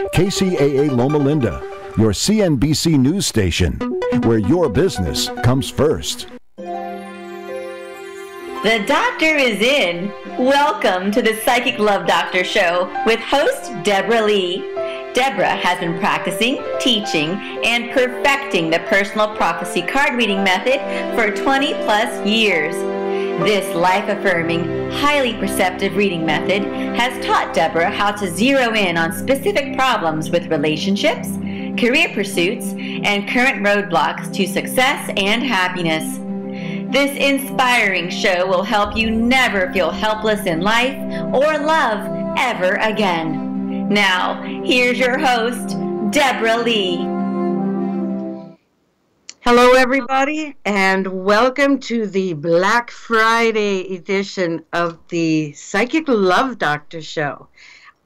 KCAA Loma Linda, your CNBC news station, where your business comes first. The doctor is in. Welcome to the Psychic Love Doctor Show with host Deborah Lee. Deborah has been practicing, teaching, and perfecting the personal prophecy card reading method for 20 plus years. This life-affirming, highly perceptive reading method has taught Deborah how to zero in on specific problems with relationships, career pursuits, and current roadblocks to success and happiness. This inspiring show will help you never feel helpless in life or love ever again. Now, here's your host, Deborah Lee. Hello, everybody, and welcome to the Black Friday edition of the Psychic Love Doctor Show.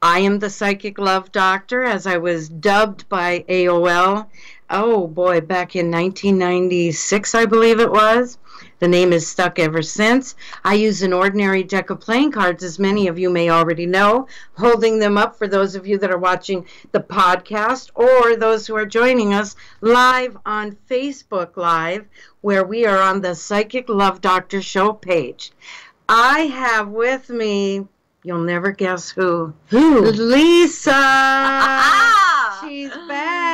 I am the Psychic Love Doctor, as I was dubbed by AOL. Oh, boy, back in 1996, I believe it was. The name is stuck ever since. I use an ordinary deck of playing cards, as many of you may already know, holding them up for those of you that are watching the podcast or those who are joining us live on Facebook Live, where we are on the Psychic Love Doctor Show page. I have with me, you'll never guess who. Lisa! She's back!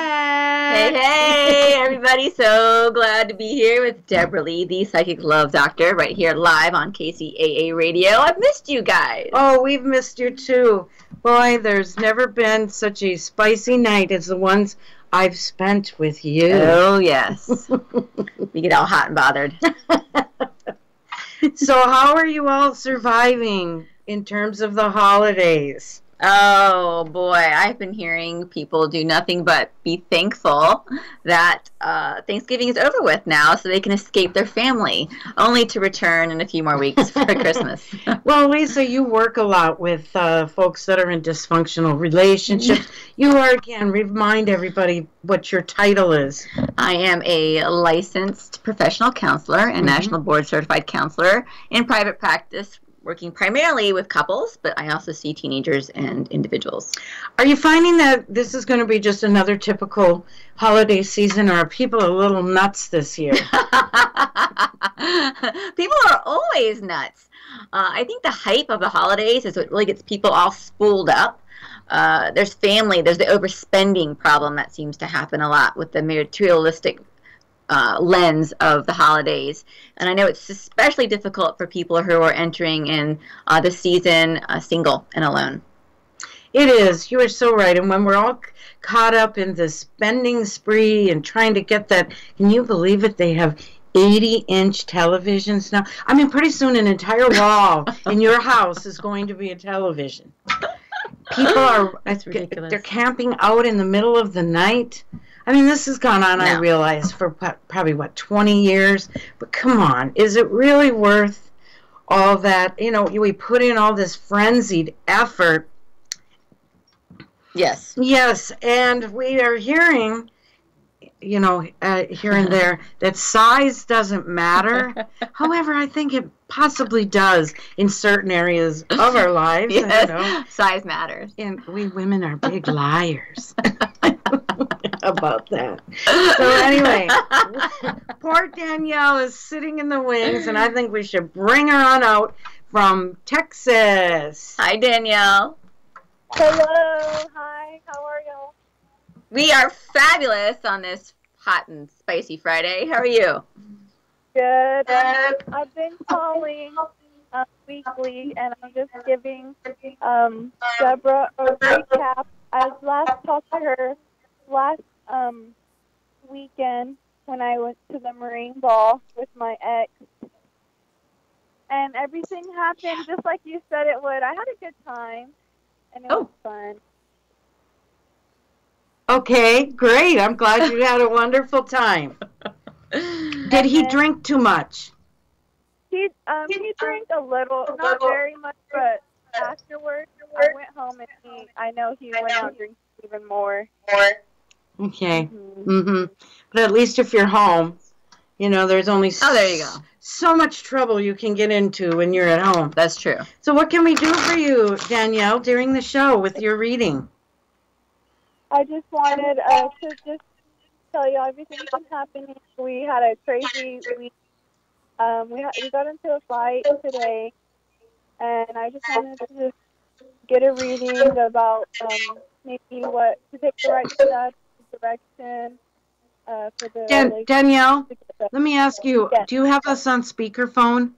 Hey, everybody. So glad to be here with Deborah Lee, the Psychic Love Doctor, right here live on KCAA Radio. I've missed you guys. Oh, we've missed you too. Boy, there's never been such a spicy night as the ones I've spent with you. Oh, yes. We get all hot and bothered. So how are you all surviving in terms of the holidays? Oh, boy. I've been hearing people do nothing but be thankful that Thanksgiving is over with now so they can escape their family, only to return in a few more weeks for Christmas. Well, Lisa, you work a lot with folks that are in dysfunctional relationships. You are, again, remind everybody what your title is. I am a licensed professional counselor and national board certified counselor in private practice, working primarily with couples, but I also see teenagers and individuals. Are you finding that this is going to be just another typical holiday season, or are people a little nuts this year? People are always nuts. I think the hype of the holidays is what really gets people all spooled up. There's family, there's the overspending problem that seems to happen a lot with the materialistic lens of the holidays. And I know it's especially difficult for people who are entering in the season single and alone. It is. You are so right. And when we're all caught up in the spending spree and trying to get that, can you believe it? They have 80-inch televisions now. I mean, pretty soon an entire wall in your house is going to be a television. People are, that's ridiculous. They're camping out in the middle of the night. I mean, this has gone on, I realize, for probably, 20 years? But come on, is it really worth all that? You know, we put in all this frenzied effort. Yes. Yes, and we are hearing, you know, here and there, that size doesn't matter. However, I think it possibly does in certain areas of our lives. Yes, you know. size matters. And we women are big liars about that. So anyway, poor Danielle is sitting in the wings, and I think we should bring her on out from Texas. Hi, Danielle. Hello. Hi. How are y'all? We are fabulous on this hot and spicy Friday. How are you? Good. I've been calling weekly, and I'm just giving Deborah a recap. I last talked to her last weekend when I went to the Marine Ball with my ex. And everything happened just like you said it would. I had a good time, and it was fun. Okay, great. I'm glad you had a wonderful time. Did he drink too much? He drank a little, not very much, but afterwards I went home and I know he went out drinking even more. Okay. But at least if you're home, you know, there's only there you go. So much trouble you can get into when you're at home. That's true. So what can we do for you, Danielle, during the show with your reading? I just wanted to just tell you everything's been happening. We had a crazy week. We got into a fight today, and I just wanted to just get a reading about maybe what to take the right steps, direction for the relationship. Danielle, let me ask you, Yes. do you have us on speakerphone?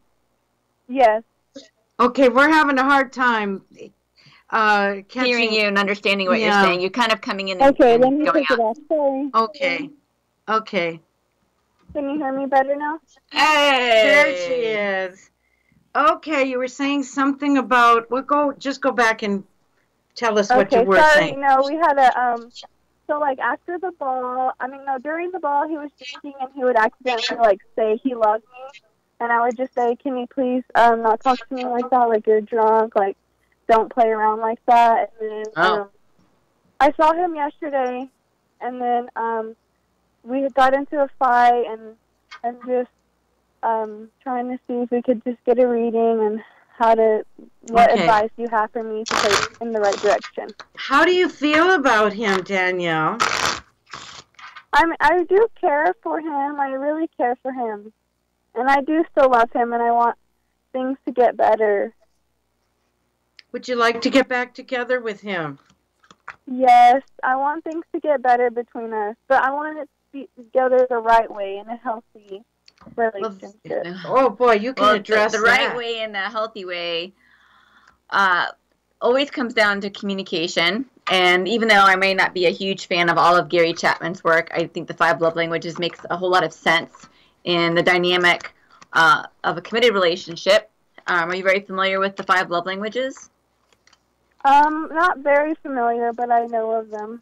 Yes. Okay, we're having a hard time Hearing you and understanding what you're saying. You're kind of coming in and, Okay, and let me going take it out. off. Sorry. Okay. Can you hear me better now? Hey! There she is. Okay, you were saying something about, just go back and tell us what you were saying. No, we had a, so like after the ball, during the ball he was drinking and he would accidentally like say he loved me. And I would just say, can you please not talk to me like that? Like, you're drunk. Like, don't play around like that. And then I saw him yesterday, and then we got into a fight and just trying to see if we could just get a reading and what advice you have for me to take in the right direction. How do you feel about him, Danielle? I do care for him. I really care for him. And I do still love him, and I want things to get better. Would you like to get back together with him? Yes, I want things to get better between us, but I want it to be together the right way in a healthy relationship. Oh, boy, you can address the right way and the healthy way always comes down to communication. And even though I may not be a huge fan of all of Gary Chapman's work, I think the 5 love languages makes a whole lot of sense in the dynamic of a committed relationship. Are you very familiar with the 5 love languages? Not very familiar, but I know of them.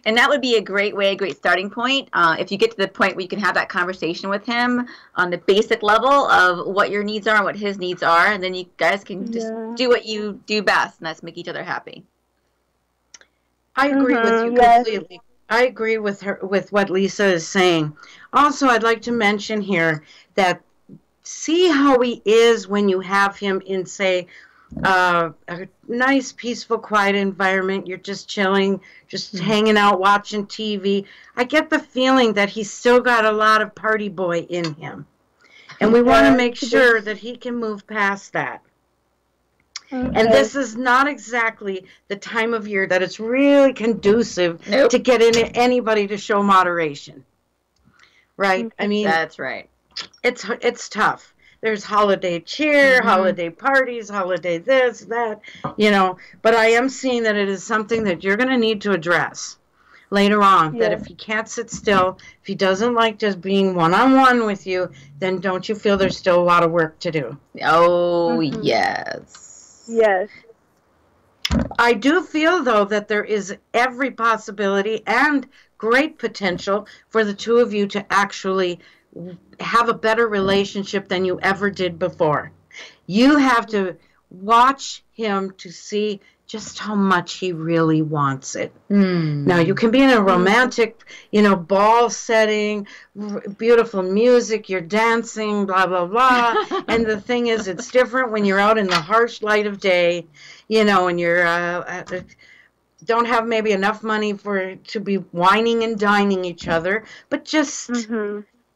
And that would be a great starting point. If you get to the point where you can have that conversation with him on the basic level of what your needs are and what his needs are, and then you guys can just do what you do best, and that's make each other happy. I agree with you completely. I agree with what Lisa is saying. Also, I'd like to mention here that see how he is when you have him in, say, a nice, peaceful, quiet environment. You're just chilling, just hanging out, watching TV. I get the feeling that he's still got a lot of party boy in him. And we want to make sure that he can move past that. Okay. And this is not exactly the time of year that it's really conducive to get anybody to show moderation. Right? I mean, that's right. It's tough. There's holiday cheer, holiday parties, holiday this, that, But I am seeing that it is something that you're going to need to address later on. That if he can't sit still, if he doesn't like just being one-on-one with you, then don't you feel there's still a lot of work to do? Oh, yes. Yes. I do feel, though, that there is every possibility and great potential for the two of you to actually have a better relationship than you ever did before. You have to watch him to see just how much he really wants it. Now, you can be in a romantic, ball setting, beautiful music, you're dancing, blah, blah, blah. And the thing is, it's different when you're out in the harsh light of day, and you're don't have maybe enough money to be whining and dining each other, but just,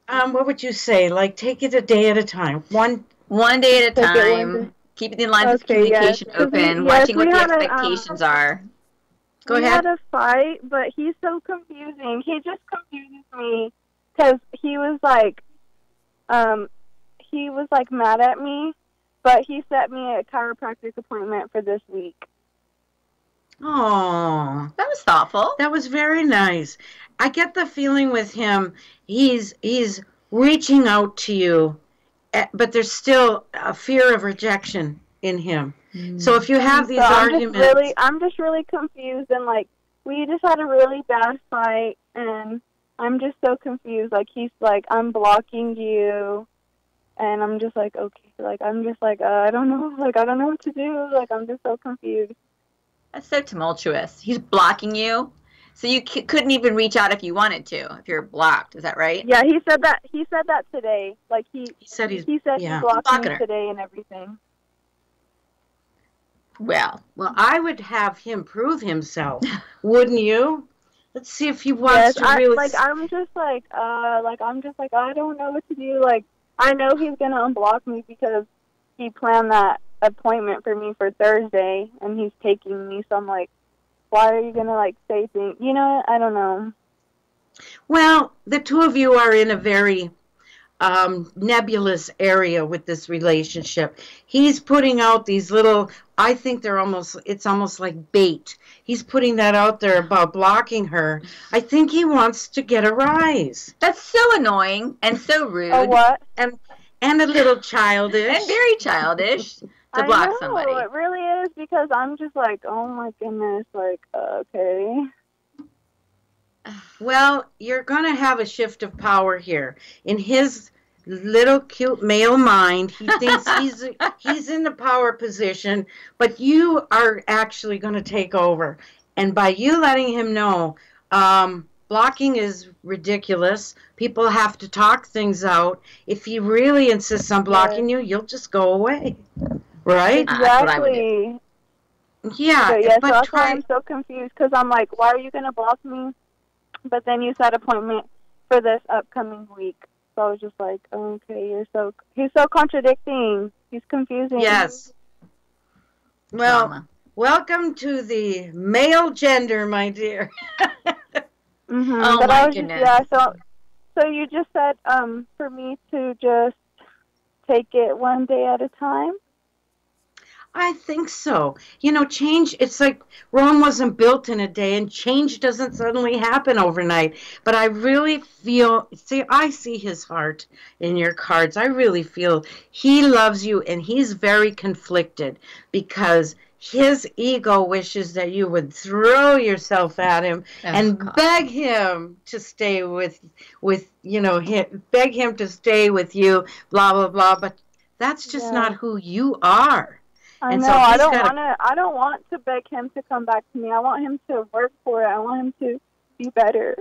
what would you say? Like, take it a day at a time. One day at a time. Keeping the lines of communication open, watching what the expectations are. Go ahead. We had a fight, but he's so confusing. He just confuses me because he was like mad at me, but he set me a chiropractic appointment for this week. Oh, that was thoughtful. That was very nice. I get the feeling with him, he's reaching out to you, but there's still a fear of rejection in him. So if you have these arguments... I'm just really confused, and we just had a really bad fight, and I'm just so confused. He's I'm blocking you, and I'm just okay. I'm just I don't know. I don't know what to do. I'm just so confused. That's so tumultuous. He's blocking you, so you couldn't even reach out if you wanted to, if you're blocked. Is that right? Yeah, he said that. He said that today. He said he blocked me today and everything. Well, I would have him prove himself, wouldn't you? Let's see if he Yes, wants to really. I'm just like, I don't know what to do. Like, I know he's gonna unblock me because he planned that appointment for me for Thursday, and he's taking me. So I'm like, why are you gonna like say things? You know, I don't know. Well, the two of you are in a very nebulous area with this relationship. He's putting out these little, I think it's almost like bait. He's putting that out there about blocking her. I think he wants to get a rise. That's so annoying and so rude. Oh, what? And a little childish. And very childish to block somebody. It really is, because I'm just like, oh my goodness, like, okay. Well, you're going to have a shift of power here. In his little cute male mind, he thinks he's in the power position, but you are actually going to take over. And by you letting him know, blocking is ridiculous. People have to talk things out. If he really insists on blocking you, you'll just go away. Right? Exactly. Yeah. So that's why I'm so confused, because I'm like, why are you going to block me? But then you set appointment for this upcoming week. So I was just like, okay, he's so contradicting. He's confusing. Yes. Well, welcome to the male gender, my dear. Oh, but my goodness. So you just said for me to just take it one day at a time? I think so. You know, change, it's like Rome wasn't built in a day, and change doesn't suddenly happen overnight. But I really feel, I see his heart in your cards. I really feel he loves you, and he's very conflicted because his ego wishes that you would throw yourself at him and beg him to stay with beg him to stay with you, blah, blah, blah. But that's just not who you are. I know. I don't want to beg him to come back to me. I want him to work for it. I want him to be better.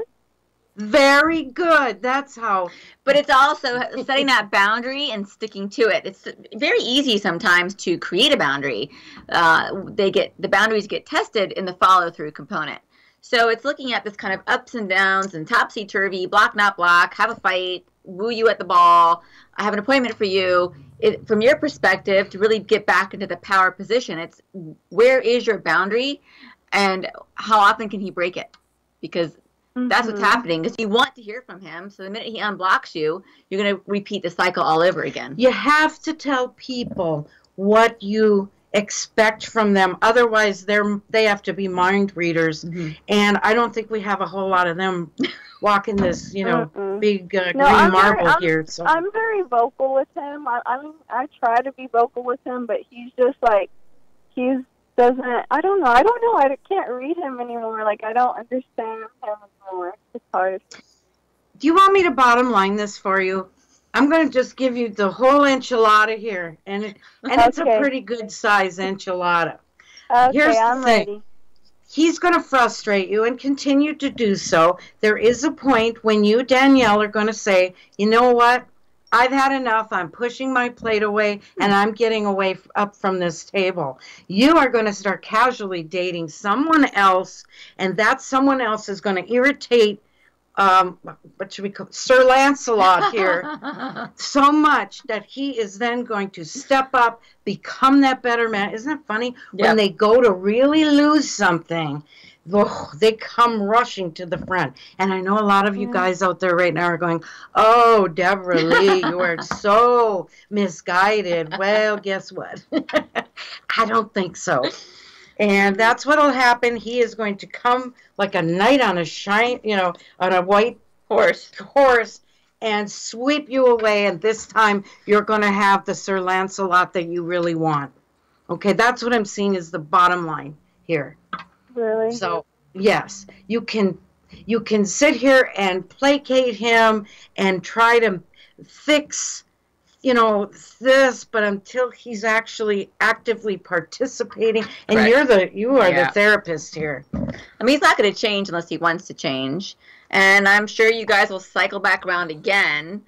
Very good. That's how. But it's also setting that boundary and sticking to it. It's very easy sometimes to create a boundary. The boundaries get tested in the follow-through component. So it's looking at this kind of ups and downs and topsy-turvy, block, not block, have a fight, woo you at the ball, I have an appointment for you. From your perspective, to really get back into the power position, it's where is your boundary and how often can he break it? Because that's what's happening. Because you want to hear from him, so the minute he unblocks you, you're going to repeat the cycle all over again. You have to tell people what you expect from them. Otherwise, they have to be mind readers. And I don't think we have a whole lot of them walking this, big green marble here. So I'm very vocal with him. I try to be vocal with him, but he's just like, I don't know. I can't read him anymore. Like, I don't understand him anymore. It's hard. Do you want me to bottom line this for you? I'm going to just give you the whole enchilada here, and it's a pretty good size enchilada. Okay, Here's I'm the thing. ready. He's going to frustrate you and continue to do so. There is a point when you, Danielle, are going to say, you know what? I've had enough. I'm pushing my plate away, and I'm getting away up from this table. You are going to start casually dating someone else, and that someone else is going to irritate what should we call Sir Lancelot here so much that he is then going to step up, become that better man. Isn't it funny? Yep. When they go to really lose something, they come rushing to the front. And I know a lot of you guys out there right now are going, oh, Deborah Lee, you are so misguided. Well, guess what? I don't think so. And that's what'll happen. He is going to come like a knight on a white horse and sweep you away. And this time you're going to have the Sir Lancelot that you really want. Okay, that's what I'm seeing is the bottom line here. Really? So, yes, you can sit here and placate him and try to fix this, but until he's actually actively participating, and Right. you are the therapist here. I mean, he's not going to change unless he wants to change. And I'm sure you guys will cycle back around again.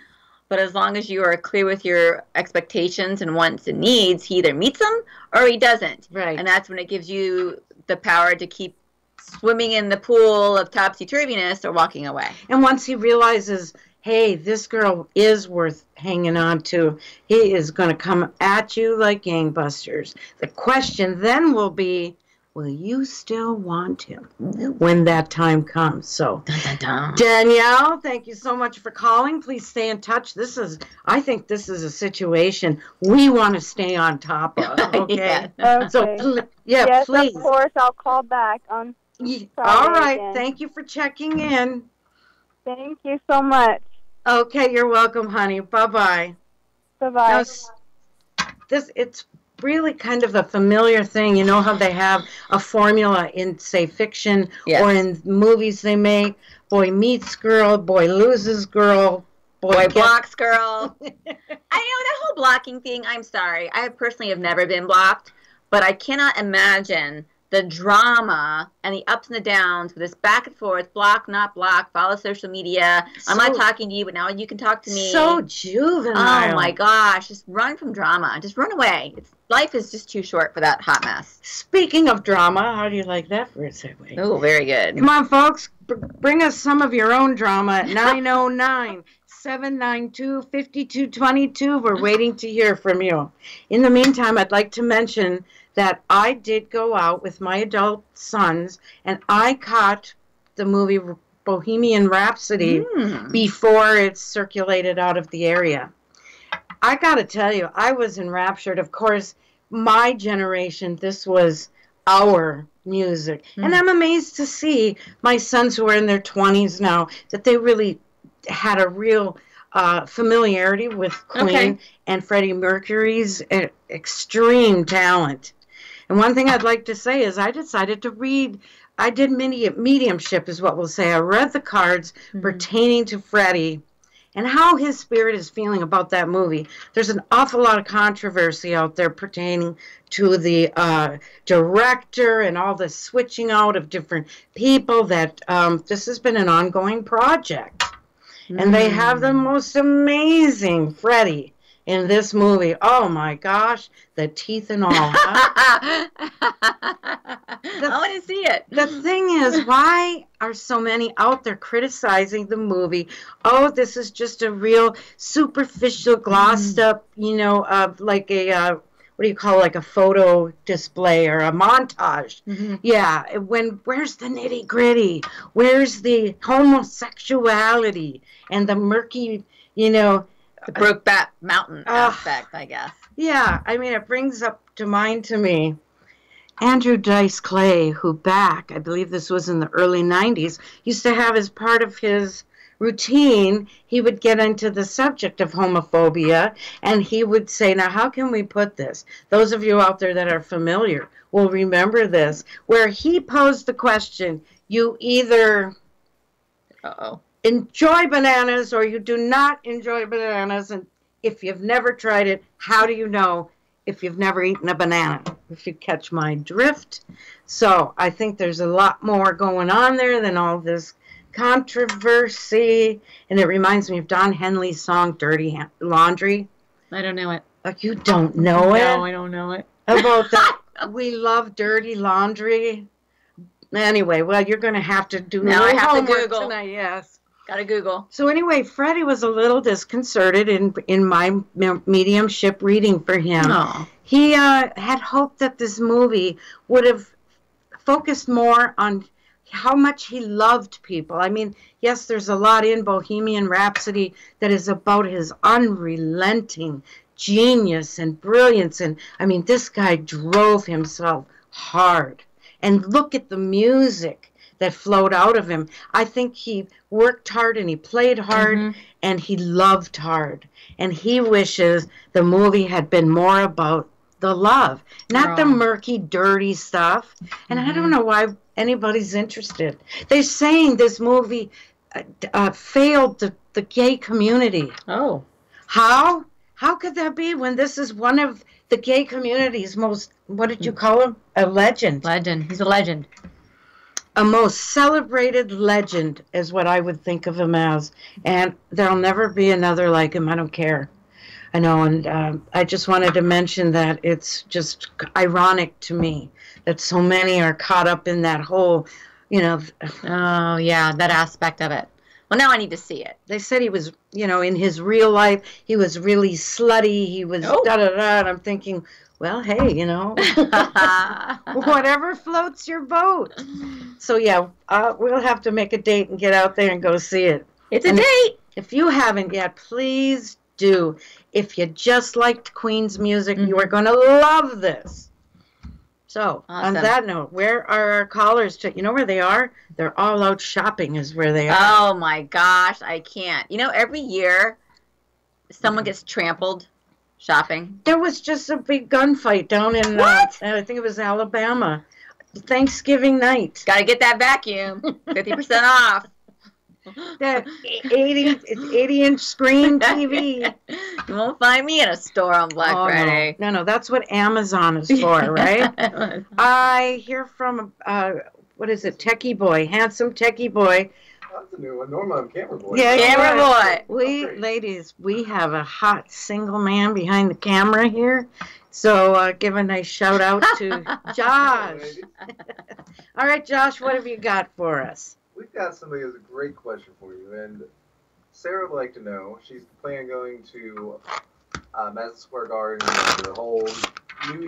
but as long as you are clear with your expectations and wants and needs, he either meets them or he doesn't. Right. And that's when it gives you the power to keep swimming in the pool of topsy-turviness or walking away. And once he realizes, hey, this girl is worth hanging on to, he is going to come at you like gangbusters. The question then will be, will you still want him when that time comes? So, Dun, dun, dun. Danielle, thank you so much for calling. Please stay in touch. I think this is a situation we want to stay on top of. Okay. Okay. So, yes, please. of course. I'll call back on Friday All right. again. Thank you for checking in. Thank you so much. Okay, you're welcome, honey. Bye-bye. Bye-bye. It's really kind of a familiar thing. You know how they have a formula in, say, fiction or in movies they make? Boy meets girl, boy loses girl, boy blocks girl. I know that whole blocking thing. I'm sorry. I personally have never been blocked, but I cannot imagine the drama and the ups and the downs with this back and forth, block, not block, follow social media. I'm not talking to you, but now you can talk to me. So juvenile. Oh, my gosh. Just run from drama. Just run away. Life is just too short for that hot mess. Speaking of drama, how do you like that for a segue? Oh, very good. Come on, folks. Bring us some of your own drama at 909-792-5222. We're waiting to hear from you. In the meantime, I'd like to mention that I did go out with my adult sons, and I caught the movie Bohemian Rhapsody before it circulated out of the area. I got to tell you, I was enraptured. Of course, my generation, this was our music. And I'm amazed to see my sons who are in their 20s now, that they really had a real familiarity with Queen and Freddie Mercury's extreme talent. And one thing I'd like to say is I decided to read, I did mediumship is what we'll say. I read the cards pertaining to Freddie and how his spirit is feeling about that movie. There's an awful lot of controversy out there pertaining to the director and all the switching out of different people, that this has been an ongoing project. And they have the most amazing Freddie in this movie. Oh my gosh, the teeth and all. Huh? I want to see it. The thing is, why are so many out there criticizing the movie? Oh, this is just a real superficial, glossed up, like a, what do you call it, like a photo display or a montage. Yeah, where's the nitty gritty? Where's the homosexuality and the murky, the Brokeback Mountain aspect, I guess. Yeah, I mean, it brings up to mind to me Andrew Dice Clay, who back, I believe this was in the early 90s, used to have as part of his routine, he would get into the subject of homophobia, and he would say, now how can we put this? Those of you out there that are familiar will remember this, where he posed the question, you either enjoy bananas or you do not enjoy bananas, and if you've never tried it, how do you know if you've never eaten a banana? If you catch my drift. So I think there's a lot more going on there than all this controversy, and it reminds me of Don Henley's song Dirty Laundry. I don't know it. Oh, you don't know it? No, I don't know it. About that, we love dirty laundry. Anyway, well, you're going to have to do now. I have to homework Google. Tonight, yes. Gotta Google. So anyway, Freddie was a little disconcerted in my mediumship reading for him. Aww. He had hoped that this movie would have focused more on how much he loved people. I mean, yes, there's a lot in Bohemian Rhapsody that is about his unrelenting genius and brilliance. And I mean, this guy drove himself hard. And look at the music that flowed out of him. I think he worked hard and he played hard and he loved hard. And he wishes the movie had been more about the love, not the murky, dirty stuff. And I don't know why anybody's interested. They're saying this movie failed the gay community. Oh. How? How could that be when this is one of the gay community's most, what did you call him? A legend. Legend. He's a legend. a most celebrated legend is what I would think of him as. And there'll never be another like him. I don't care. I know, and I just wanted to mention that it's just ironic to me that so many are caught up in that whole, Oh, yeah, that aspect of it. Well, now I need to see it. They said he was, in his real life, he was really slutty. He was da-da-da, and I'm thinking, well, hey, whatever floats your boat. So, yeah, we'll have to make a date and get out there and go see it. It's a date. If you haven't yet, please do. If you just liked Queen's music, you are going to love this. So, on that note, where are our callers? You know where they are? They're all out shopping is where they are. Oh, my gosh, I can't. Every year, someone gets trampled shopping. There was just a big gunfight down in, I think it was Alabama, Thanksgiving night. Got to get that vacuum, 50% off. That 80-inch screen TV. You won't find me in a store on Black Friday. No, that's what Amazon is for, right? I hear from, Techie Boy, handsome Techie Boy. That's a new one. Norma, I'm Camera Boy. Yeah, Camera Boy. Ladies, we have a hot single man behind the camera here. So give a nice shout out to Josh. All right, Josh, what have you got for us? We've got somebody who has a great question for you, and Sarah would like to know. She's planning on going to Madison Square Garden for the whole New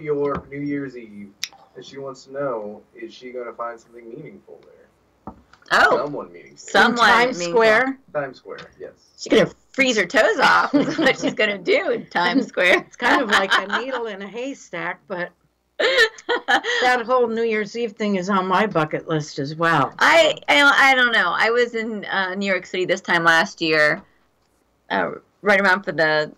Year's Eve, and she wants to know, is she going to find something meaningful there? Oh. Someone meaningful. Someone Times Square? Times Square, yes. She's going to freeze her toes off is what she's going to do in Times Square. It's kind of like a needle in a haystack, but that whole New Year's Eve thing is on my bucket list as well. I don't know. I was in New York City this time last year, right around for the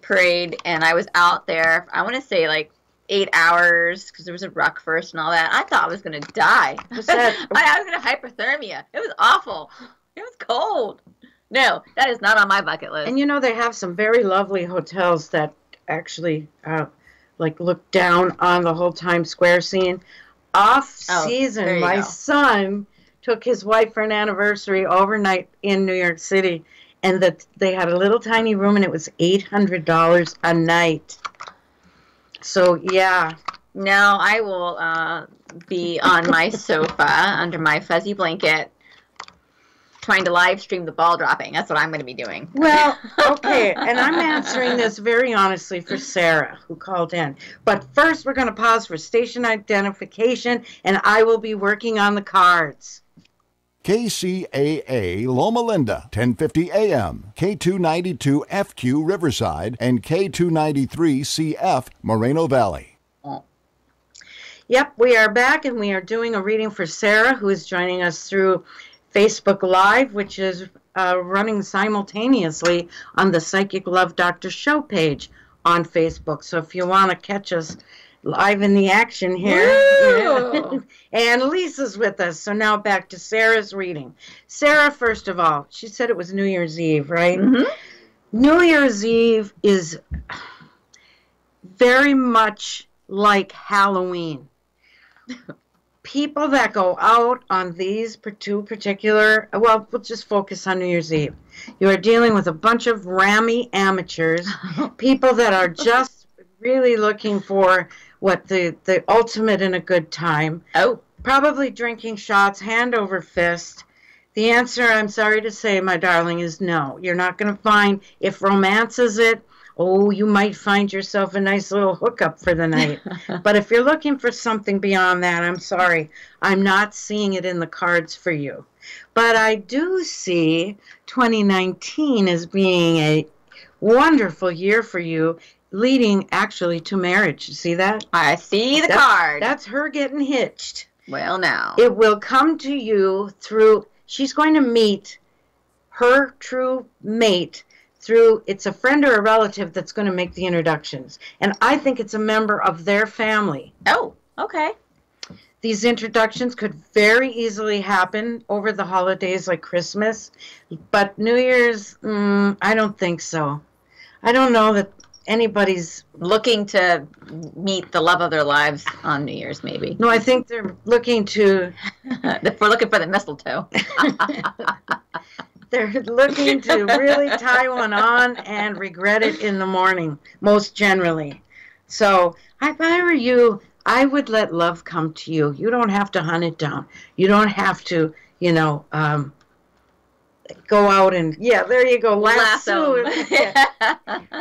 parade, and I was out there, I want to say like 8 hours, because there was a ruck first and all that. I thought I was going to die. I was going to hypothermia. It was awful. It was cold. No, that is not on my bucket list. And they have some very lovely hotels that actually look down on the whole Times Square scene. Off season, my son took his wife for an anniversary overnight in New York City, and they had a little tiny room, and it was $800 a night. So, yeah. Now I will be on my sofa under my fuzzy blanket trying to live stream the ball dropping. That's what I'm going to be doing. Well, okay, and I'm answering this very honestly for Sarah, who called in. But first, we're going to pause for station identification, and I will be working on the cards. KCAA Loma Linda, 1050 AM, K292 FQ Riverside, and K293 CF Moreno Valley. Yep, we are back, and we are doing a reading for Sarah, who is joining us through Facebook Live, which is running simultaneously on the Psychic Love Doctor show page on Facebook. So if you want to catch us live in the action here. And Lisa's with us. So now back to Sarah's reading. Sarah, first of all, she said it was New Year's Eve, right? Mm-hmm. New Year's Eve is very much like Halloween. People that go out on these two particular, well, we'll just focus on New Year's Eve. You are dealing with a bunch of rammy amateurs, people that are just really looking for what the ultimate in a good time. Oh. Probably drinking shots, hand over fist. The answer, I'm sorry to say, my darling, is no. You're not going to find, if romance is it, you might find yourself a nice little hookup for the night. But if you're looking for something beyond that, I'm sorry. I'm not seeing it in the cards for you. But I do see 2019 as being a wonderful year for you, leading actually to marriage. You see that? I see the card. That's her getting hitched. Well, now. It will come to you through, she's going to meet her true mate through, it's a friend or a relative that's going to make the introductions. And I think it's a member of their family. Oh, okay. These introductions could very easily happen over the holidays like Christmas. But New Year's, I don't think so. I don't know that anybody's looking to meet the love of their lives on New Year's, maybe. No, I think they're looking to. We're looking for the mistletoe. They're looking to really tie one on and regret it in the morning, most generally. So if I were you, I would let love come to you. You don't have to hunt it down. You don't have to, go out and, there you go, lasso.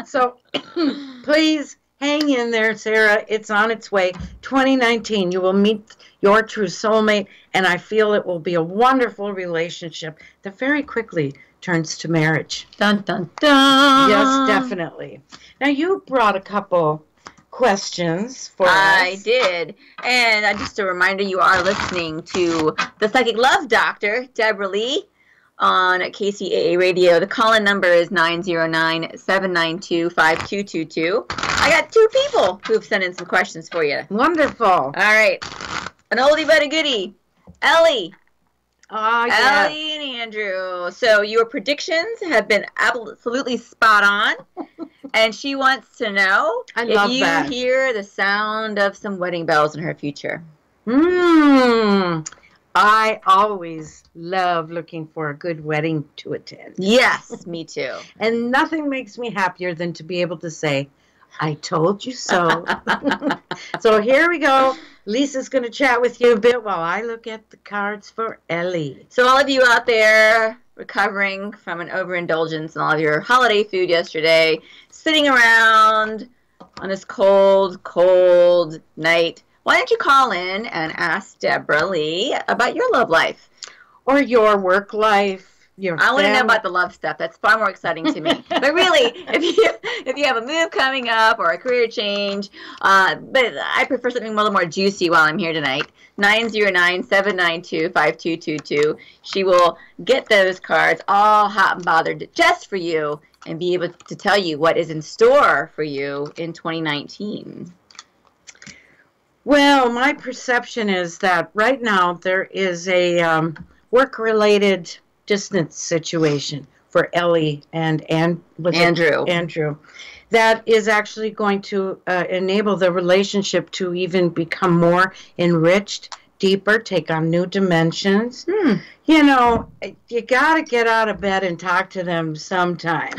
So please hang in there, Sarah. It's on its way. 2019, you will meet your true soulmate, and I feel it will be a wonderful relationship that very quickly turns to marriage. Dun, dun, dun. Yes, definitely. Now, you brought a couple questions for us. I did. And just a reminder, you are listening to the Psychic Love Doctor, Deborah Lee, on KCAA Radio. The call-in number is 909-792-5222. I got 2 people who've sent in some questions for you. Wonderful. All right. An oldie but a goodie. Ellie. Yeah. Ellie and Andrew. So your predictions have been absolutely spot on. And she wants to know if you hear the sound of some wedding bells in her future. I always love looking for a good wedding to attend. Yes, me too. And nothing makes me happier than to be able to say, I told you so. So here we go. Lisa's going to chat with you a bit while I look at the cards for Ellie. So all of you out there recovering from an overindulgence in all of your holiday food yesterday, sitting around on this cold, cold night, why don't you call in and ask Deborah Lee about your love life? Or your work life. I want to know about the love stuff. That's far more exciting to me. But really, if you have a move coming up or a career change, but I prefer something a little more juicy while I'm here tonight. 909-792-5222. She will get those cards all hot and bothered just for you and be able to tell you what is in store for you in 2019. Well, my perception is that right now there is a work-related distance situation for Ellie and Andrew. That is actually going to enable the relationship to even become more enriched, deeper, take on new dimensions. You got to get out of bed and talk to them sometime.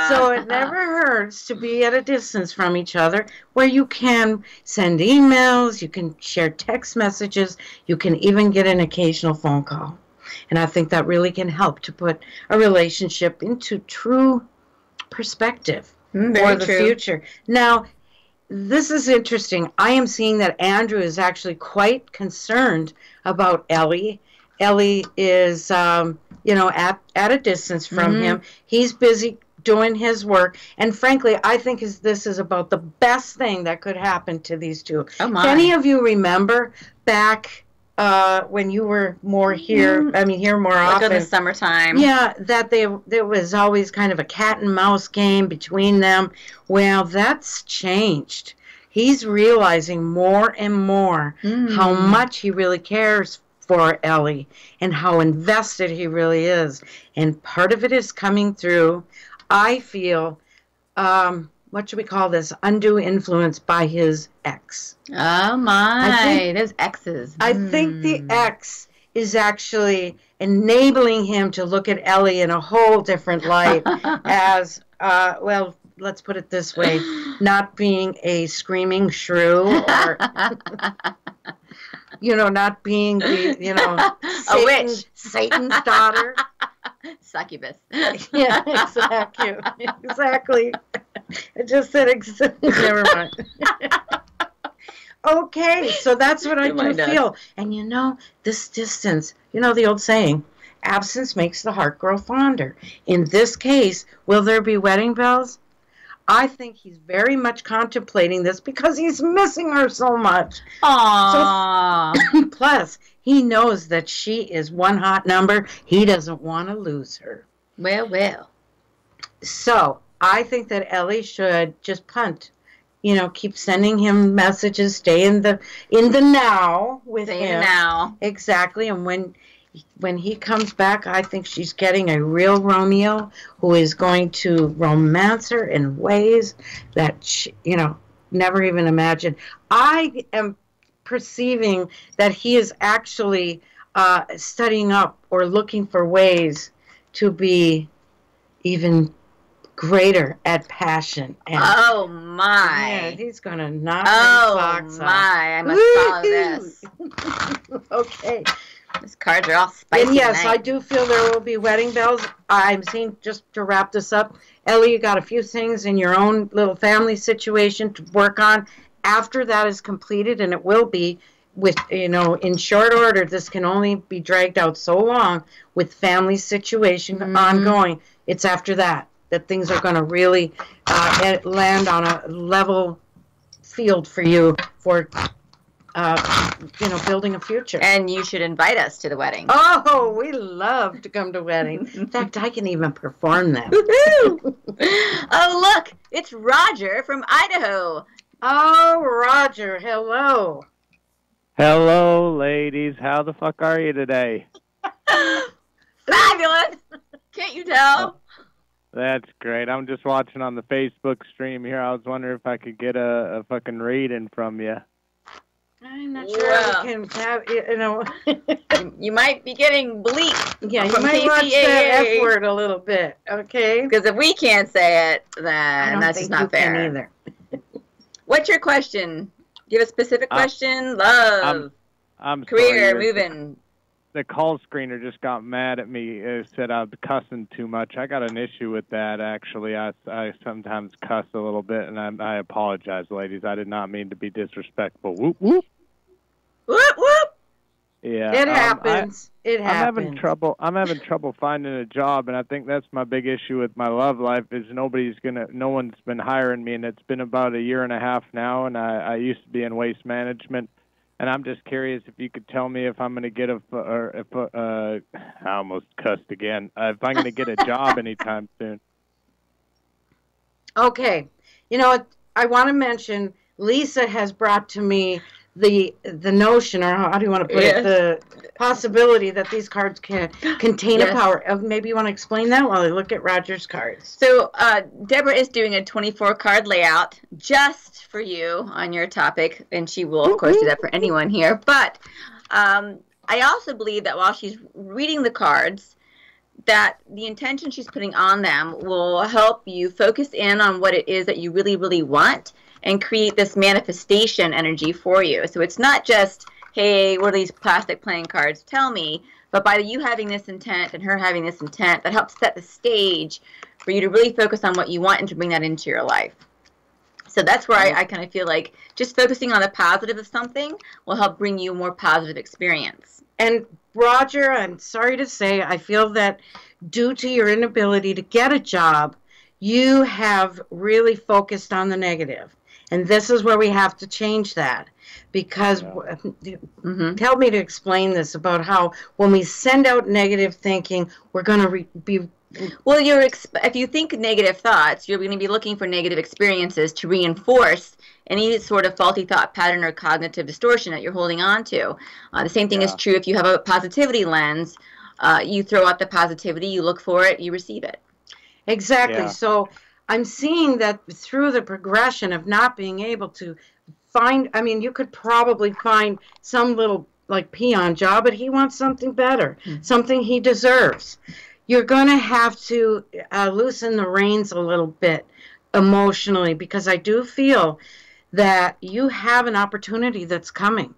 So it never hurts to be at a distance from each other where you can send emails, you can share text messages, you can even get an occasional phone call. And I think that really can help to put a relationship into true perspective for the future. Now, this is interesting. I am seeing that Andrew is actually quite concerned about Ellie. Ellie is, at a distance from him. He's busy doing his work. And frankly, I think this is about the best thing that could happen to these two. Oh, my. If any of you remember back when you were more here, here more often. In the summertime. Yeah, that there was always kind of a cat and mouse game between them. Well, that's changed. He's realizing more and more how much he really cares for Ellie and how invested he really is. And part of it is coming through, I feel, what should we call this? Undue influence by his ex. Oh, my. Those exes. I think the ex is actually enabling him to look at Ellie in a whole different light as, let's put it this way, not being a screaming shrew or, not being the, a witch. Satan's daughter. Succubus. Yeah, exactly. I just said, never mind. Okay, so that's what I do feel. And this distance, the old saying, absence makes the heart grow fonder. In this case, will there be wedding bells? I think he's very much contemplating this because he's missing her so much. Aww. So, plus, he knows that she is one hot number. He doesn't want to lose her. Well. So, I think that Ellie should just punt. Keep sending him messages. Stay in the now with him. Now. Exactly. And when when he comes back, I think she's getting a real Romeo who is going to romance her in ways that she, never even imagined. I am perceiving that he is actually studying up or looking for ways to be even greater at passion. And oh my! Yeah, he's gonna knock her socks off. I must follow this. Okay. These cards are all spicy. And yes, tonight. I do feel there will be wedding bells. I'm seeing, just to wrap this up, Ellie, you got a few things in your own little family situation to work on. After that is completed, and it will be with, in short order, this can only be dragged out so long with family situation ongoing. It's after that things are going to really land on a level field for you for building a future. And you should invite us to the wedding. Oh, we love to come to weddings. In fact, I can even perform them. Oh, look, it's Roger from Idaho. Oh, Roger, hello. Hello, ladies. How the fuck are you today? Fabulous. Can't you tell? That's great. I'm just watching on the Facebook stream here. I was wondering if I could get a fucking reading from you. I'm not sure we can have, You might be getting bleep. Yeah, you might watch that F word a little bit, okay? Because if we can't say it, then that's just not fair. Can either. What's your question? Do you have a specific question? Love. I'm career, sorry, moving. The call screener just got mad at me. It said I was cussing too much. I got an issue with that, actually. I sometimes cuss a little bit, and I apologize, ladies. I did not mean to be disrespectful. Whoop, whoop. Whoop, whoop. Yeah. It happens. It happens. I'm having trouble finding a job, and I think that's my big issue with my love life is no one's been hiring me, and it's been about a year and a half now, and I used to be in waste management. And I'm just curious if you could tell me if I'm going to get I almost cussed again. If I'm going to get a job anytime soon. Okay. I want to mention Lisa has brought to me the notion, or how do you want to put it, the possibility that these cards can contain a power. Maybe you want to explain that while I look at Roger's cards. So Deborah is doing a 24-card layout just for you on your topic, and she will, of course, do that for anyone here. But I also believe that while she's reading the cards, that the intention she's putting on them will help you focus in on what it is that you really, really want and create this manifestation energy for you. So it's not just, hey, what are these plastic playing cards tell me? But by you having this intent and her having this intent, that helps set the stage for you to really focus on what you want and to bring that into your life. So that's where I kind of feel like just focusing on the positive of something will help bring you a more positive experience. And Roger, I'm sorry to say, I feel that due to your inability to get a job, you have really focused on the negative. And this is where we have to change that. Because, help me to explain this about how when we send out negative thinking, we're going to be... Well, if you think negative thoughts, you're going to be looking for negative experiences to reinforce any sort of faulty thought pattern or cognitive distortion that you're holding on to. The same thing is true if you have a positivity lens. You throw out the positivity, you look for it, you receive it. Exactly. Yeah. So I'm seeing that through the progression of not being able to find, you could probably find some little peon job, but he wants something better, something he deserves. You're going to have to loosen the reins a little bit emotionally, because I do feel that you have an opportunity that's coming.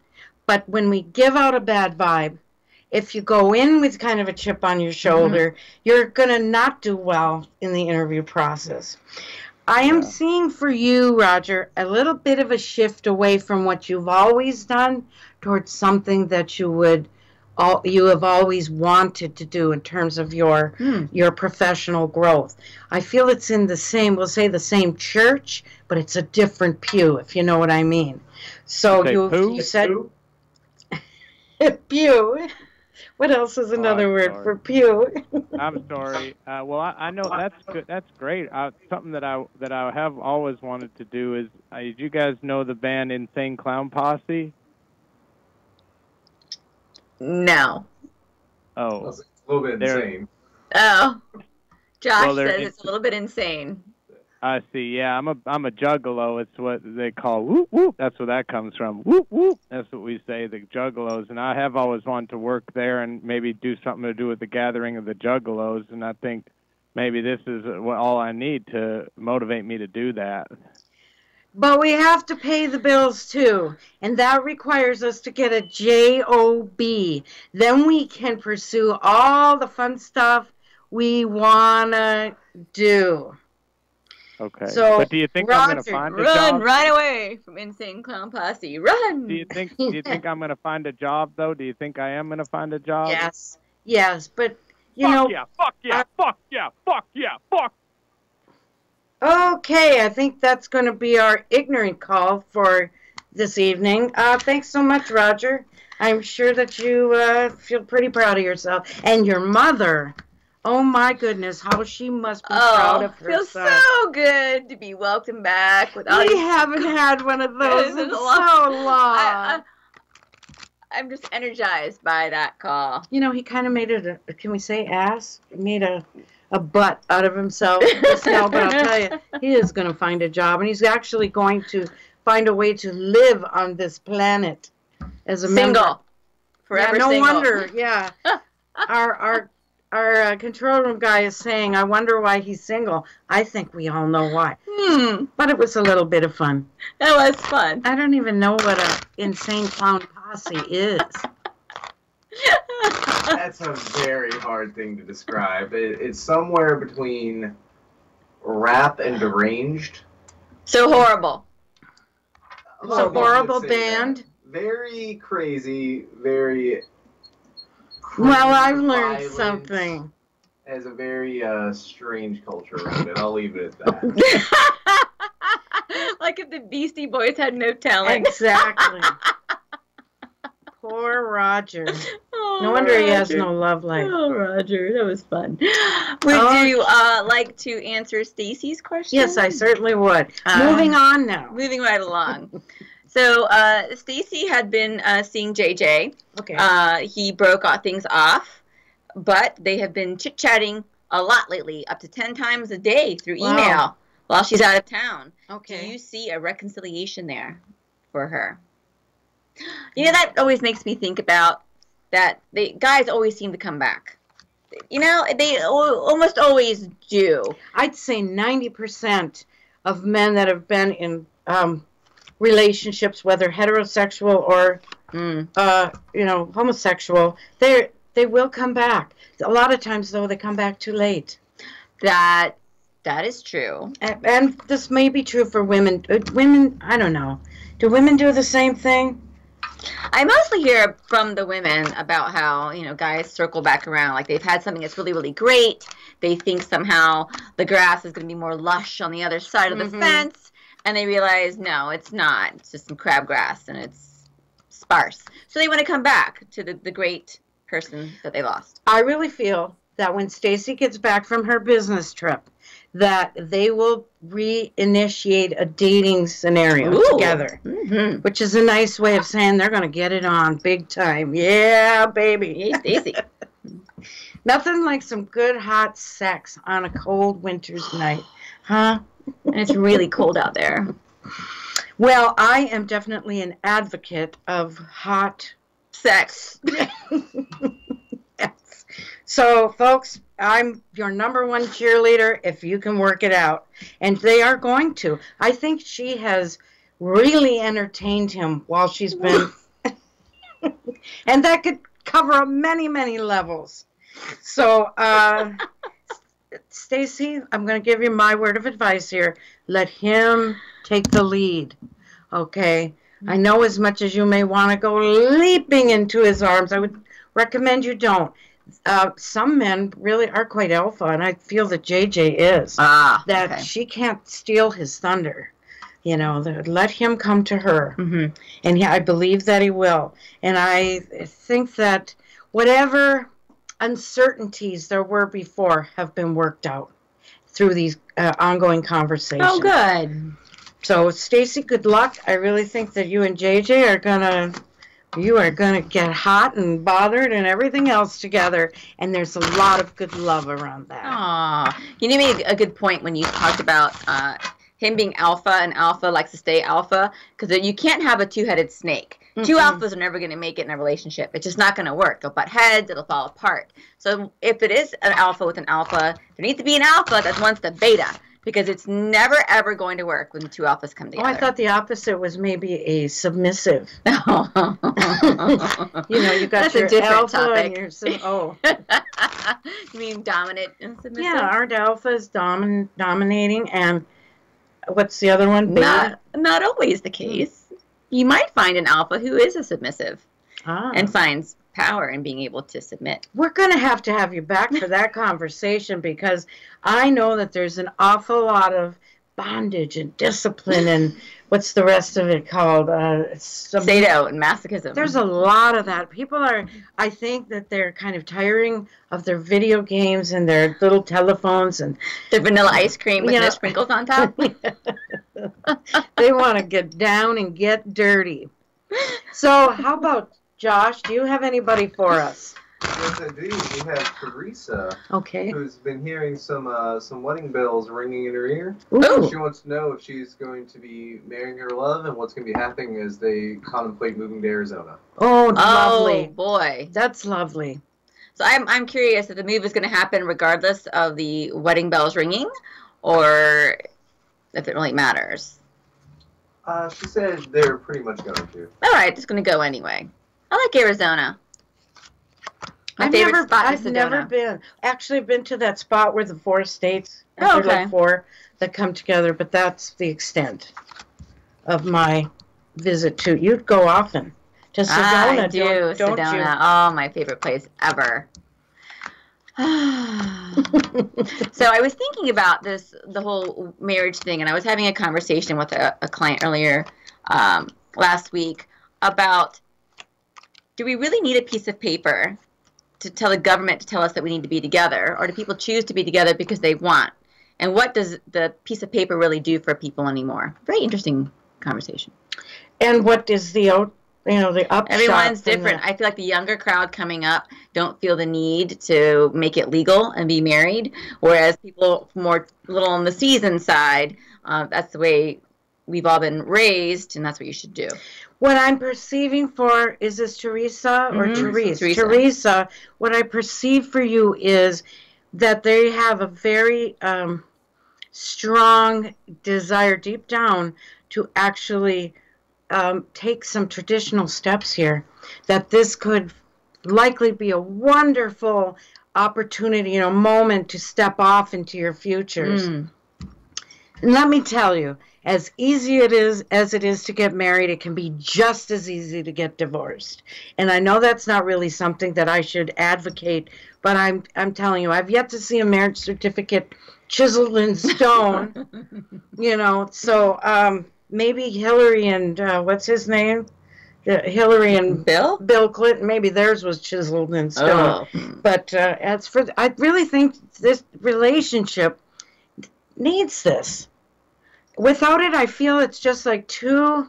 But when we give out a bad vibe, if you go in with kind of a chip on your shoulder, you're going to not do well in the interview process. I am seeing for you, Roger, a little bit of a shift away from what you've always done towards something that you have always wanted to do in terms of your professional growth. I feel it's in the same, we'll say the same church, but it's a different pew, if you know what I mean. So you said pew. What else is another word for pew? I'm sorry. Well, I know that's good. That's great. Something that I have always wanted to do is, did you guys know the band Insane Clown Posse? No. Oh, It's a little bit insane. Oh, Josh Well, says it's a little bit insane. I see. Yeah, I'm a juggalo. It's what they call whoop whoop. That's where that comes from. Whoop whoop. That's what we say, the juggalos. And I have always wanted to work there and maybe do something to do with the gathering of the juggalos. And I think maybe this is all I need to motivate me to do that. But we have to pay the bills too, and that requires us to get a JOB. Then we can pursue all the fun stuff we wanna do. Okay. So, but do you think I'm going to find a job? Run right away from Insane Clown Posse. Run! Do you think I'm going to find a job, though? Do you think I am going to find a job? Yes, but, you fuck know... Yeah, fuck yeah, fuck yeah, fuck yeah, fuck! Okay, I think that's going to be our ignorant call for this evening. Thanks so much, Roger. I'm sure that you feel pretty proud of yourself. And your mother... Oh my goodness, how she must be proud of herself. Feels so good to be welcomed back with all We haven't had one of those in so long. I'm just energized by that call. You know, he kind of made it, can we say ass? He made a butt out of himself just now, but I'll tell you, he is going to find a job, and he's actually going to find a way to live on this planet as a member. Forever no single. Wonder, yeah. Our control room guy is saying, I wonder why he's single. I think we all know why. But it was a little bit of fun. That was fun. I don't even know what an Insane Clown Posse is. That's a very hard thing to describe. It's somewhere between rap and deranged. So horrible. It's a horrible band. That. Very crazy, very... Well, I've learned something. Has a very strange culture around it. I'll leave it at that. Like if the Beastie Boys had no talent. Exactly. Poor Roger. Oh, no wonder he has no love life. Oh, Roger, that was fun. Would you like to answer Stacy's question? Yes, I certainly would. Moving on now. Moving right along. So Stacy had been seeing JJ. Okay. He broke things off, but they have been chit-chatting a lot lately, up to 10 times a day through email while she's out of town. Okay. Do you see a reconciliation there for her? You know, that always makes me think about that guys always seem to come back. You know, they almost always do. I'd say 90% of men that have been in relationships, whether heterosexual or homosexual, they will come back. A lot of times, though, they come back too late. That is true. And this may be true for women. Women, I don't know. Do women do the same thing? I mostly hear from the women about how, guys circle back around. Like they've had something that's really, really great. They think somehow the grass is going to be more lush on the other side of the fence. And they realize, no, it's not. It's just some crabgrass, and it's sparse. So they want to come back to the great person that they lost. I really feel that when Stacy gets back from her business trip, that they will reinitiate a dating scenario together, which is a nice way of saying they're going to get it on big time. Yeah, baby. Hey, Stacy. Nothing like some good hot sex on a cold winter's night, huh? And it's really cold out there. Well, I am definitely an advocate of hot sex. Yes. So, folks, I'm your #1 cheerleader if you can work it out. And they are going to. I think she has really entertained him while she's been... and that could cover many, many levels. So, Stacy, I'm going to give you my word of advice here. Let him take the lead, okay? I know as much as you may want to go leaping into his arms, I would recommend you don't. Some men really are quite alpha, and I feel that JJ is. That she can't steal his thunder. Let him come to her. And I believe that he will. And I think that whatever uncertainties there were before have been worked out through these ongoing conversations. Oh, good. So, Stacy, good luck. I really think that you and JJ are going to you are going to get hot and bothered and everything else together, and there's a lot of good love around that. Aw. You made a good point when you talked about him being alpha, and alpha likes to stay alpha, because you can't have a two-headed snake. Two alphas are never going to make it in a relationship. It's just not going to work. They'll butt heads. It'll fall apart. So if it is an alpha with an alpha, there needs to be an alpha that wants the beta, because it's never, ever going to work when the two alphas come together. Oh, I thought the opposite was maybe a submissive. You know, you got That's your a different alpha topic. and your oh. You mean dominant and submissive? Yeah, aren't alphas dominating, and what's the other one? Beta? Not always the case. You might find an alpha who is a submissive and finds power in being able to submit. We're going to have you back for that conversation, because I know that there's an awful lot of bondage and discipline and what's the rest of it called? Sado and masochism. There's a lot of that. People are, I think that they're kind of tiring of their video games and their little telephones and their vanilla ice cream with no sprinkles on top. They want to get down and get dirty. So how about Josh? Do you have anybody for us? Yes, I do. We have Teresa, Okay. who's been hearing some wedding bells ringing in her ear. Ooh. She wants to know if she's going to be marrying her love and what's going to be happening as they contemplate moving to Arizona. Oh, lovely. Oh, boy. That's lovely. So I'm curious if the move is going to happen regardless of the wedding bells ringing, or if it really matters. She said they're pretty much going to. All right, just going to go anyway. I like Arizona. My favorite spot is Sedona. I've never been. Actually, I've been to that spot where the 4 states, Oh, okay. like 4 that come together, but that's the extent of my visit to. You'd go often to Sedona, I do, don't Sedona. you? Oh, my favorite place ever. So I was thinking about the whole marriage thing, and I was having a conversation with a client earlier last week about, do we really need a piece of paper to tell the government to tell us that we need to be together, or do people choose to be together because they want? And what does the piece of paper really do for people anymore? Very interesting conversation. And what is the upshot? Everyone's different. I feel like the younger crowd coming up don't feel the need to make it legal and be married, whereas people more little on the seasoned side, that's the way we've all been raised, and that's what you should do. What I'm perceiving for, is this Teresa or Therese? Teresa. What I perceive for you is that they have a very strong desire deep down to actually take some traditional steps here, that this could likely be a wonderful opportunity, moment to step off into your futures. And let me tell you, as easy as it is to get married, it can be just as easy to get divorced. And I know that's not really something that I should advocate, but I'm telling you, I've yet to see a marriage certificate chiseled in stone. So maybe Hillary and what's his name? Hillary and Bill Clinton, maybe theirs was chiseled in stone. But as for, I really think this relationship needs this. Without it, I feel it's just like 2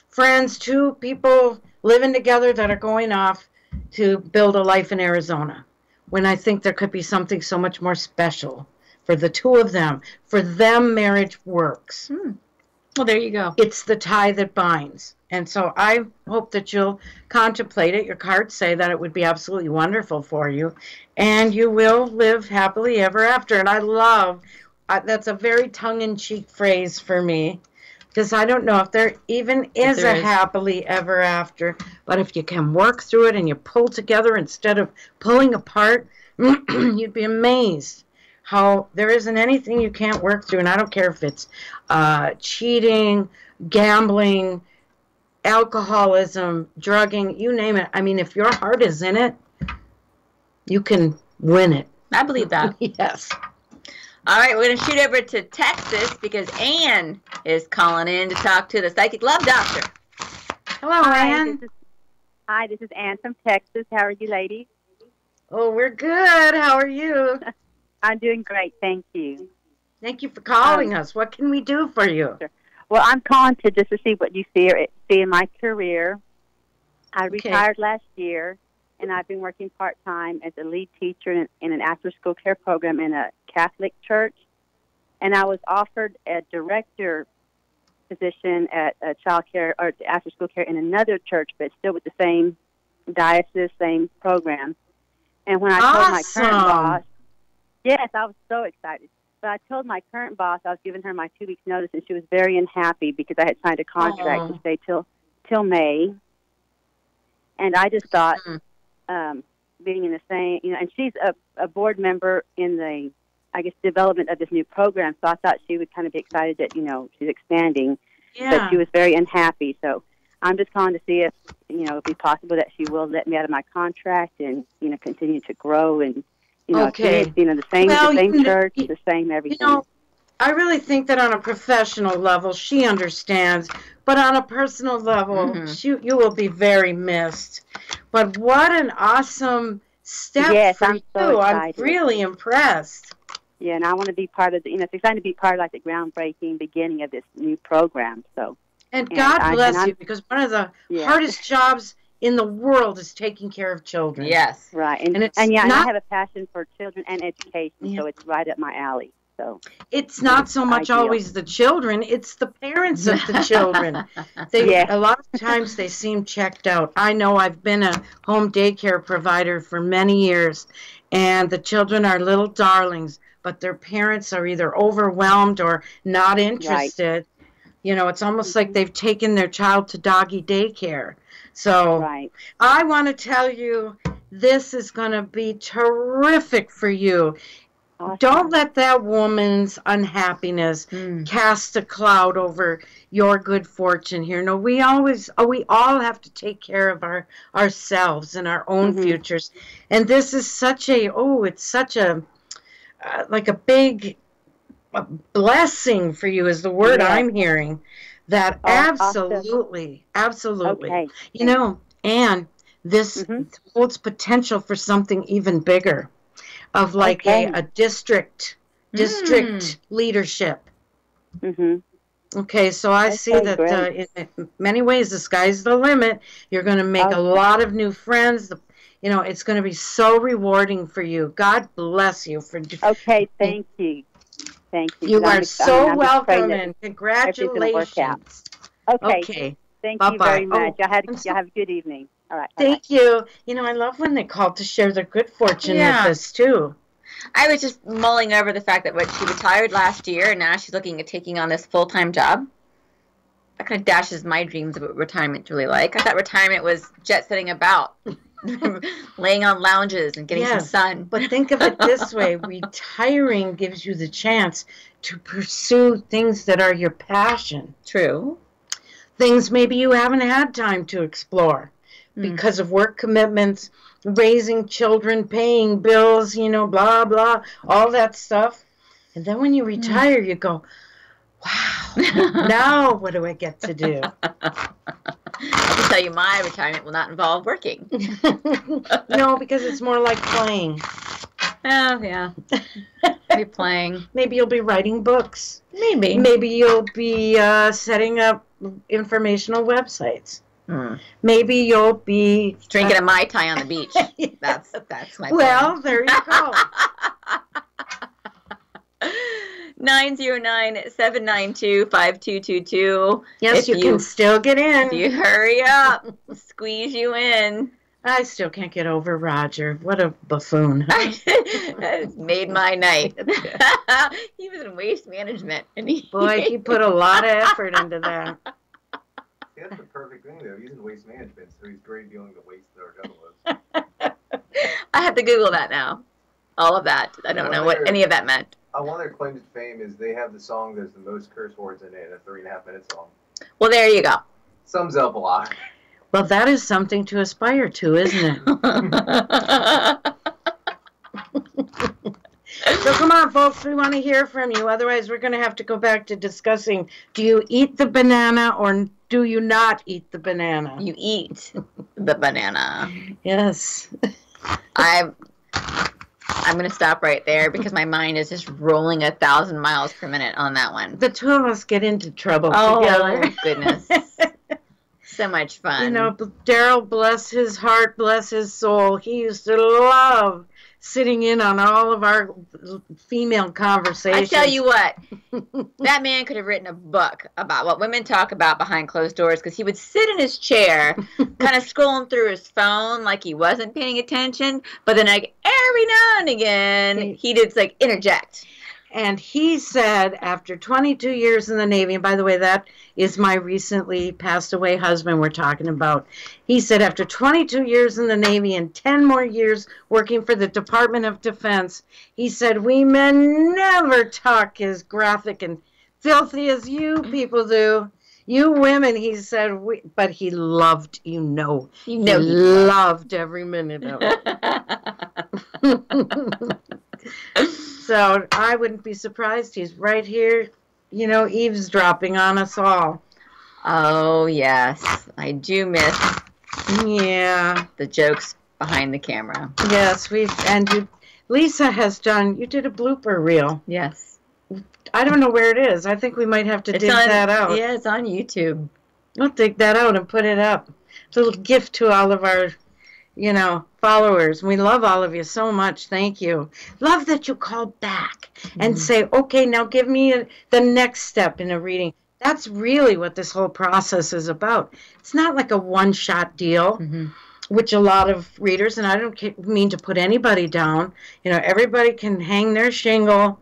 friends, 2 people living together that are going off to build a life in Arizona, when I think there could be something so much more special for the 2 of them. For them, marriage works. Well, there you go. It's the tie that binds. And so I hope that you'll contemplate it. Your cards say that it would be absolutely wonderful for you, and you will live happily ever after. And I love that's a very tongue-in-cheek phrase for me, because I don't know if there even is a happily ever after, but if you can work through it and you pull together instead of pulling apart, you'd be amazed how there isn't anything you can't work through. And I don't care if it's cheating, gambling, alcoholism, drugging, you name it. I mean, if your heart is in it, you can win it. I believe that. Yes. All right, we're going to shoot over to Texas because Ann is calling in to talk to the Psychic Love Doctor. Hello, Ann. Hi, this is Ann from Texas. How are you, ladies? Oh, we're good. How are you? I'm doing great, thank you. Thank you for calling us. What can we do for you? Sure. Well, I'm calling to see what you see in my career. I retired last year, and I've been working part-time as a lead teacher in an after-school care program in a Catholic church. And I was offered a director position at a child care or after-school care in another church, but still with the same diocese, same program. And when I told my current boss, yes, I was so excited. But I told my current boss I was giving her my 2 weeks notice, and she was very unhappy because I had signed a contract to stay till May. And I just thought, being in the same, and she's a board member in the, I guess, development of this new program. So I thought she would kind of be excited that, she's expanding. Yeah. But she was very unhappy. So I'm just calling to see if, it'd be possible that she will let me out of my contract and, continue to grow and, okay. the same church, the same everything. I really think that on a professional level, she understands, but on a personal level, you will be very missed. But what an awesome step for you. So I'm really impressed. Yeah, and I want to be part of it's exciting to be part of like the groundbreaking beginning of this new program. So, and God bless you, because one of the hardest jobs in the world is taking care of children. Yes. Right. And I have a passion for children and education, so it's right up my alley. So it's not so much always the children, it's the parents of the children. A lot of times they seem checked out. I know I've been a home daycare provider for many years, and the children are little darlings, but their parents are either overwhelmed or not interested. Right. It's almost like they've taken their child to doggy daycare. So I want to tell you, this is going to be terrific for you. Awesome. Don't let that woman's unhappiness cast a cloud over your good fortune here. No, we all have to take care of ourselves and our own futures. And this is such a like a big blessing for you is the word I'm hearing. That absolutely. Okay. And this holds potential for something even bigger, of like a district leadership. Okay, so I see that in many ways the sky's the limit. You're going to make a lot of new friends. It's going to be so rewarding for you. God bless you for. Okay, thank you. Thank you. You are so welcome, and congratulations. Okay. Thank you very much. Y'all have a good evening. All right. Thank you. I love when they call to share their good fortune with us, too. I was just mulling over the fact that she retired last year, and now she's looking at taking on this full-time job. That kind of dashes my dreams of what retirement's really like. I thought retirement was jet-setting about, laying on lounges and getting some sun. But think of it this way. Retiring gives you the chance to pursue things that are your passion. True. Things maybe you haven't had time to explore because of work commitments, raising children, paying bills, blah, blah, all that stuff. And then when you retire, you go, wow, now what do I get to do? I can tell you my retirement will not involve working. No, because it's more like playing. Oh, yeah. Be playing. Maybe you'll be writing books. Maybe. Maybe you'll be setting up informational websites. Maybe you'll be drinking a Mai Tai on the beach. That's my plan. Well, there you go. 909-792-5222. Yes, you can still get in. If you hurry up, squeeze you in. I still can't get over Roger. What a buffoon. It's made my night. He was in waste management. And he put a lot of effort into that. That's the perfect thing, though. He's in waste management, so he's great dealing with the waste that our jungle is. I have to Google that now. All of that. I don't know what any of that meant. One of their claims to fame is they have the song that's the most curse words in it, a 3.5-minute song. Well, there you go. Sums up a lot. Well, that is something to aspire to, isn't it? So come on, folks, we want to hear from you. Otherwise, we're going to have to go back to discussing, do you eat the banana or do you not eat the banana? You eat the banana. Yes. I'm going to stop right there because my mind is just rolling 1,000 miles per minute on that one. The two of us get into trouble together. Oh, goodness. So much fun. You know, Daryl, bless his heart, bless his soul. He used to love sitting in on all of our female conversations. I tell you what, that man could have written a book about what women talk about behind closed doors, because he would sit in his chair, kind of scrolling through his phone like he wasn't paying attention, but then like every now and again, he did like interject. And he said, after 22 years in the Navy, and by the way, that is my recently passed away husband we're talking about. He said, after 22 years in the Navy and 10 more years working for the Department of Defense, he said, we men never talk as graphic and filthy as you people do. You women, he said, but he loved, he loved every minute of it. So I wouldn't be surprised. He's right here, you know, eavesdropping on us all. Oh, yes. I do miss the jokes behind the camera. Yes, Lisa has done, you did a blooper reel. Yes. I don't know where it is. I think we might have to dig that out. Yeah, it's on YouTube. We'll dig that out and put it up. It's a little gift to all of our, you know, followers. We love all of you so much. Thank you. Love that you called back and say, okay, now give me the next step in a reading. That's really what this whole process is about. It's not like a one-shot deal, which a lot of readers, and I don't mean to put anybody down, you know, everybody can hang their shingle,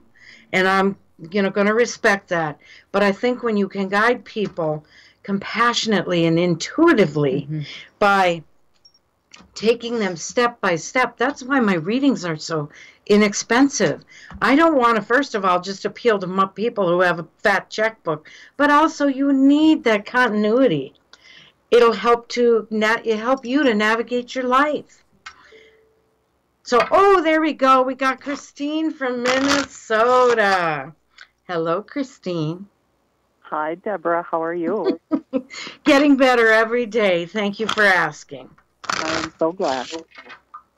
and I'm, you know, going to respect that. But I think when you can guide people compassionately and intuitively by taking them step by step. That's why my readings are so inexpensive. I don't want to, first of all, just appeal to people who have a fat checkbook, but also you need that continuity. It'll help you to navigate your life. So, oh, there we go. We got Christine from Minnesota. Hello, Christine. Hi, Deborah. How are you? Getting better every day. Thank you for asking. I'm so glad.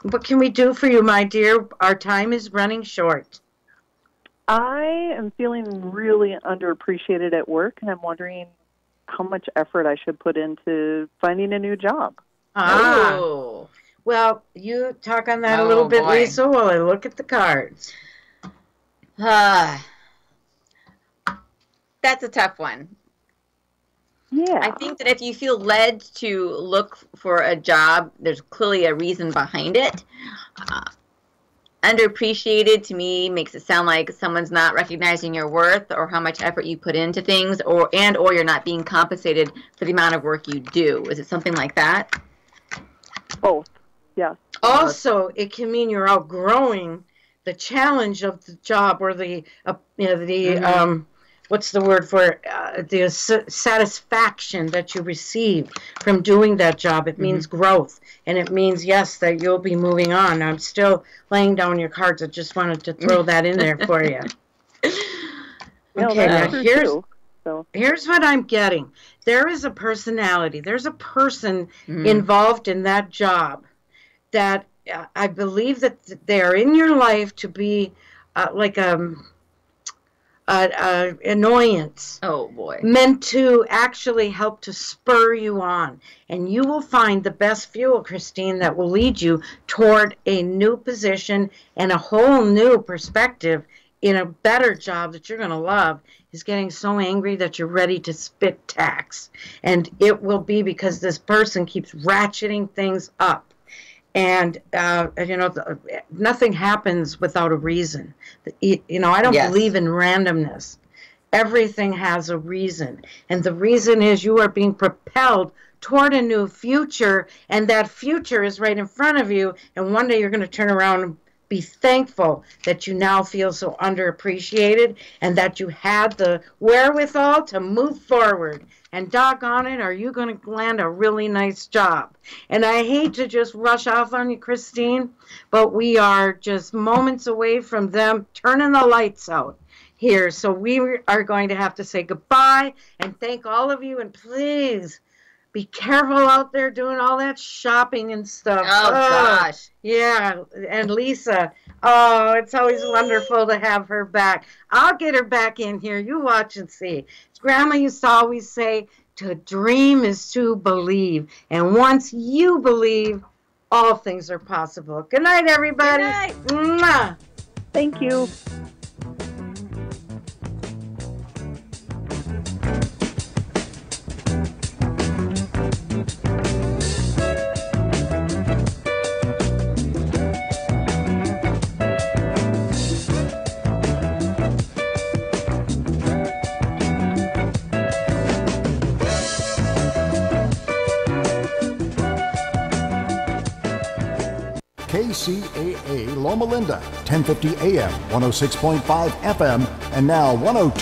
What can we do for you, my dear? Our time is running short. I am feeling really underappreciated at work, and I'm wondering how much effort I should put into finding a new job. Oh. Well, you talk on that a little bit, boy. Lisa, while I look at the cards. That's a tough one. Yeah. I think that if you feel led to look for a job, there's clearly a reason behind it. Underappreciated, to me, makes it sound like someone's not recognizing your worth or how much effort you put into things, or you're not being compensated for the amount of work you do. Is it something like that? Both, yes. Also, it can mean you're outgrowing the challenge of the job, or the what's the word for it? The satisfaction that you receive from doing that job. It means growth. And it means, yes, that you'll be moving on. I'm still laying down your cards. I just wanted to throw that in there for you. Okay, now here's what I'm getting. There is a personality. There's a person involved in that job that I believe that they're in your life to be like annoyance. Oh, boy. Meant to actually help to spur you on. And you will find the best fuel, Christine, that will lead you toward a new position and a whole new perspective in a better job that you're going to love, is getting so angry that you're ready to spit tacks. And it will be because this person keeps ratcheting things up. And, nothing happens without a reason. I don't believe in randomness. Everything has a reason. And the reason is you are being propelled toward a new future, and that future is right in front of you. And one day you're going to turn around and be thankful that you now feel so underappreciated and that you had the wherewithal to move forward. And doggone it, are you going to land a really nice job? And I hate to just rush off on you, Christine, but we are just moments away from them turning the lights out here. So we are going to have to say goodbye and thank all of you. And please be careful out there doing all that shopping and stuff. Oh, gosh. Yeah. And Lisa, it's always wonderful to have her back. I'll get her back in here. You watch and see. Grandma used to always say, To dream is to believe. And once you believe, all things are possible. Good night, everybody. Good night. Mwah. Thank you. KCAA Loma Linda, 1050 AM, 106.5 FM, and now 102.